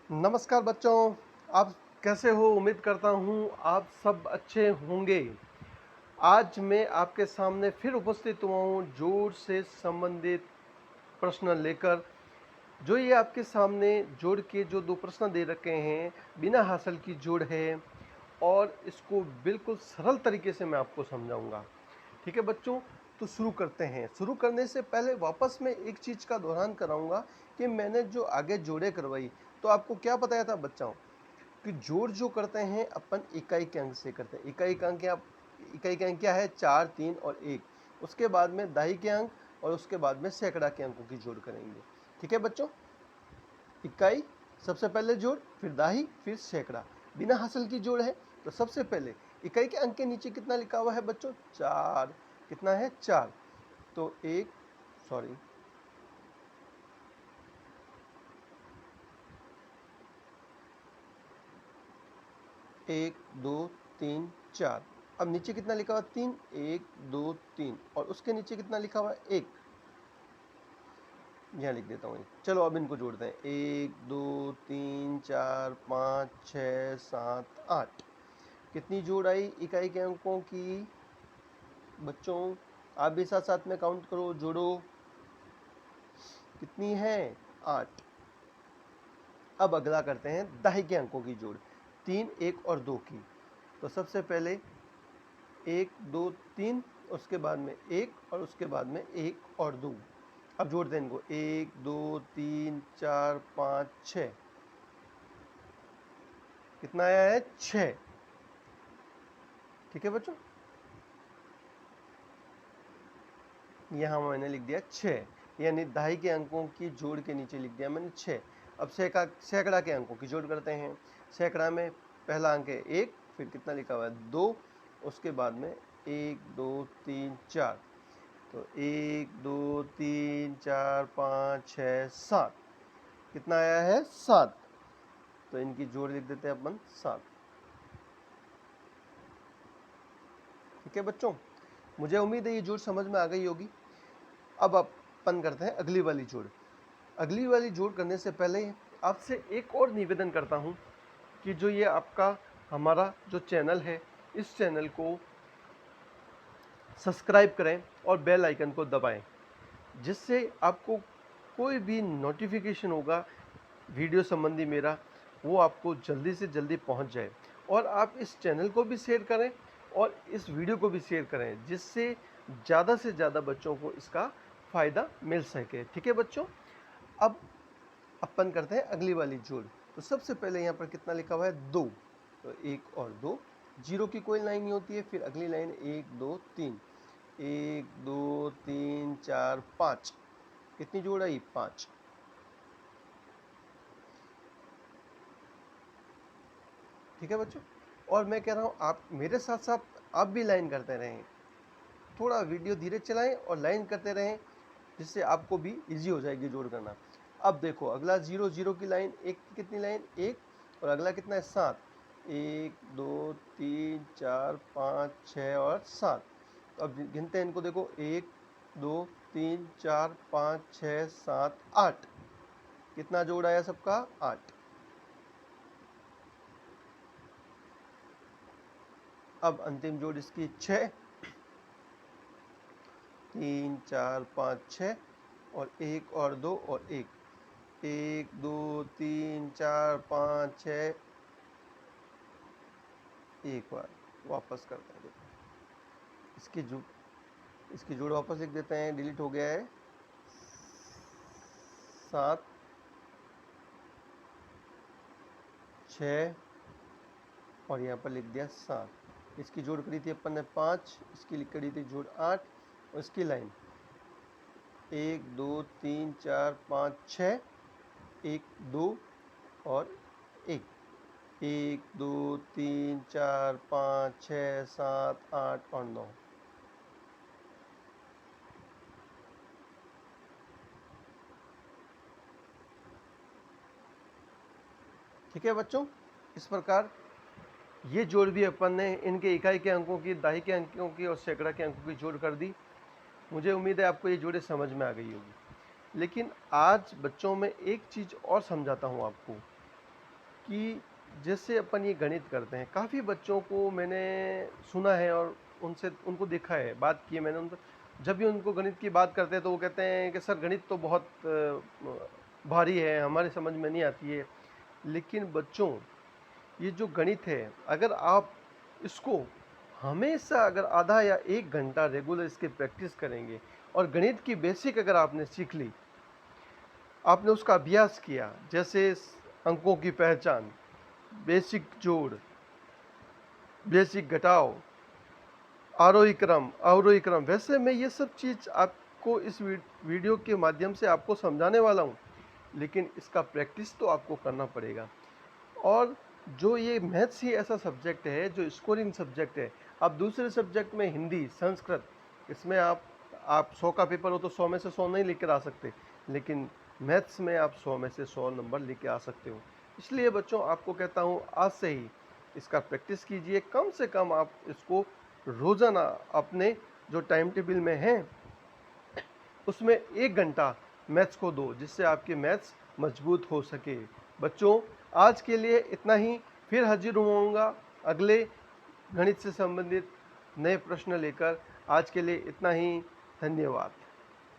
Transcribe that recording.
नमस्कार बच्चों, आप कैसे हो? उम्मीद करता हूँ आप सब अच्छे होंगे। आज मैं आपके सामने फिर उपस्थित हुआ हूँ जोड़ से संबंधित प्रश्न लेकर। जो ये आपके सामने जोड़ के जो दो प्रश्न दे रखे हैं, बिना हासिल की जोड़ है और इसको बिल्कुल सरल तरीके से मैं आपको समझाऊंगा। ठीक है बच्चों, तो शुरू करते हैं। शुरू करने से पहले वापस मैं एक चीज़ का दोहरान कराऊंगा कि मैंने जो आगे जोड़े करवाई, तो आपको क्या बताया था बच्चों कि जोड़ जो करते हैं अपन इकाई के अंक से करते हैं। इकाई के अंक क्या है? 4, 3 और 1। उसके बाद में दहाई के अंक और उसके बाद में सैकड़ा के अंकों की जोड़ करेंगे। ठीक है बच्चों, इकाई सबसे पहले जोड़, फिर दहाई, फिर सैकड़ा। बिना हासिल की जोड़ है तो सबसे पहले इकाई के अंक के नीचे कितना लिखा हुआ है बच्चों? 4। कितना है? 4। तो एक सॉरी 1 2 3 4। अब नीचे कितना लिखा हुआ? 3। 1 2 3 और उसके नीचे कितना लिखा हुआ? 1। यहाँ लिख देता हूँ। चलो अब इनको जोड़ते हैं। 1 2 3 4 5 6 7 8। कितनी जोड़ आई इकाई के अंकों की बच्चों? आप भी साथ साथ में काउंट करो, जोड़ो। कितनी है? 8। अब अगला करते हैं दहाई के अंकों की जोड़, 3 1 और 2 की। तो सबसे पहले 1 2 3, उसके बाद में 1 और उसके बाद में 1 और 2। अब जोड़ते हैं इनको। 1 2 3 4 5 6। कितना आया है? 6। ठीक है बच्चों, यहाँ मैंने लिख दिया 6, यानी दहाई के अंकों की जोड़ के नीचे लिख दिया मैंने 6। अब सैकड़ा के अंकों की जोड़ करते हैं। सैकड़ा में पहला अंक है 1, फिर कितना लिखा हुआ है? 2, उसके बाद में 1 2 3 4। तो 1 2 3 4 5 6 7। कितना आया है? 7। तो इनकी जोड़ लिख देते हैं अपन 7। ठीक है बच्चों, मुझे उम्मीद है ये जोड़ समझ में आ गई होगी। अब अपन करते हैं अगली वाली जोड़। अगली वाली जोड़ करने से पहले आपसे एक और निवेदन करता हूँ कि जो ये आपका हमारा जो चैनल है, इस चैनल को सब्सक्राइब करें और बेल आइकन को दबाएं, जिससे आपको कोई भी नोटिफिकेशन होगा वीडियो संबंधी मेरा, वो आपको जल्दी से जल्दी पहुंच जाए। और आप इस चैनल को भी शेयर करें और इस वीडियो को भी शेयर करें, जिससे ज़्यादा से ज़्यादा बच्चों को इसका फ़ायदा मिल सके। ठीक है बच्चों, अब अपन करते हैं अगली वाली जोड़। तो सबसे पहले यहाँ पर कितना लिखा हुआ है? 2। तो 1 और 2, जीरो की कोई लाइन नहीं होती है। फिर अगली लाइन 1 2 3, 1 2 3 4 5। कितनी जोड़ आई? 5। ठीक है बच्चों, और मैं कह रहा हूँ आप मेरे साथ साथ आप भी लाइन करते रहें। थोड़ा वीडियो धीरे चलाएं और लाइन करते रहें, जिससे आपको भी इजी हो जाएगी जोड़ करना। अब देखो अगला 0 0 की लाइन, एक की कितनी लाइन? 1। और अगला कितना है? 7। 1 2 3 4 5 6 और 7। तो अब गिनते हैं इनको, देखो 1 2 3 4 5 6 7 8। कितना जोड़ आया सबका? 8। अब अंतिम जोड़ इसकी 6, 3 4 5 6 और 1 और 2 और 1। 1 2 3 4 5 6। एक बार वापस करते हैं, देखो इसकी जोड़ वापस लिख देते हैं। डिलीट हो गया है। 7 6 और यहाँ पर लिख दिया 7। इसकी जोड़ करी थी अपन ने 5, इसकी करी थी जोड़ 8 और इसकी लाइन 1 2 3 4 5 6, 1 2 और 1। 1 2 3 4 5 6 7 8 और 9। ठीक है बच्चों, इस प्रकार ये जोड़ भी अपन ने इनके इकाई के अंकों की, दहाई के अंकों की और सैकड़ा के अंकों की जोड़ कर दी। मुझे उम्मीद है आपको ये जोड़े समझ में आ गई होगी। लेकिन आज बच्चों में एक चीज़ और समझाता हूँ आपको कि जैसे अपन ये गणित करते हैं, काफ़ी बच्चों को मैंने सुना है और उनसे उनको देखा है, बात की है मैंने उनसे। जब भी उनको गणित की बात करते हैं तो वो कहते हैं कि सर गणित तो बहुत भारी है, हमारे समझ में नहीं आती है। लेकिन बच्चों, ये जो गणित है, अगर आप इसको हमेशा अगर आधा या 1 घंटा रेगुलर इसकी प्रैक्टिस करेंगे और गणित की बेसिक अगर आपने सीख ली, आपने उसका अभ्यास किया, जैसे अंकों की पहचान, बेसिक जोड़, बेसिक घटाव, आरोही क्रम, अवरोही क्रम, वैसे मैं ये सब चीज़ आपको इस वीडियो के माध्यम से आपको समझाने वाला हूँ, लेकिन इसका प्रैक्टिस तो आपको करना पड़ेगा। और जो ये मैथ्स ही ऐसा सब्जेक्ट है जो स्कोरिंग सब्जेक्ट है। आप दूसरे सब्जेक्ट में हिंदी, संस्कृत, इसमें आप 100 का पेपर हो तो 100 में से 100 नहीं लेकर आ सकते, लेकिन मैथ्स में आप 100 में से 100 नंबर लेके आ सकते हो। इसलिए बच्चों, आपको कहता हूँ आज से ही इसका प्रैक्टिस कीजिए। कम से कम आप इसको रोज़ाना अपने जो टाइम टेबल में है उसमें 1 घंटा मैथ्स को दो, जिससे आपके मैथ्स मजबूत हो सके। बच्चों, आज के लिए इतना ही। फिर हाजिर होऊंगा अगले गणित से संबंधित नए प्रश्न लेकर। आज के लिए इतना ही। धन्यवाद।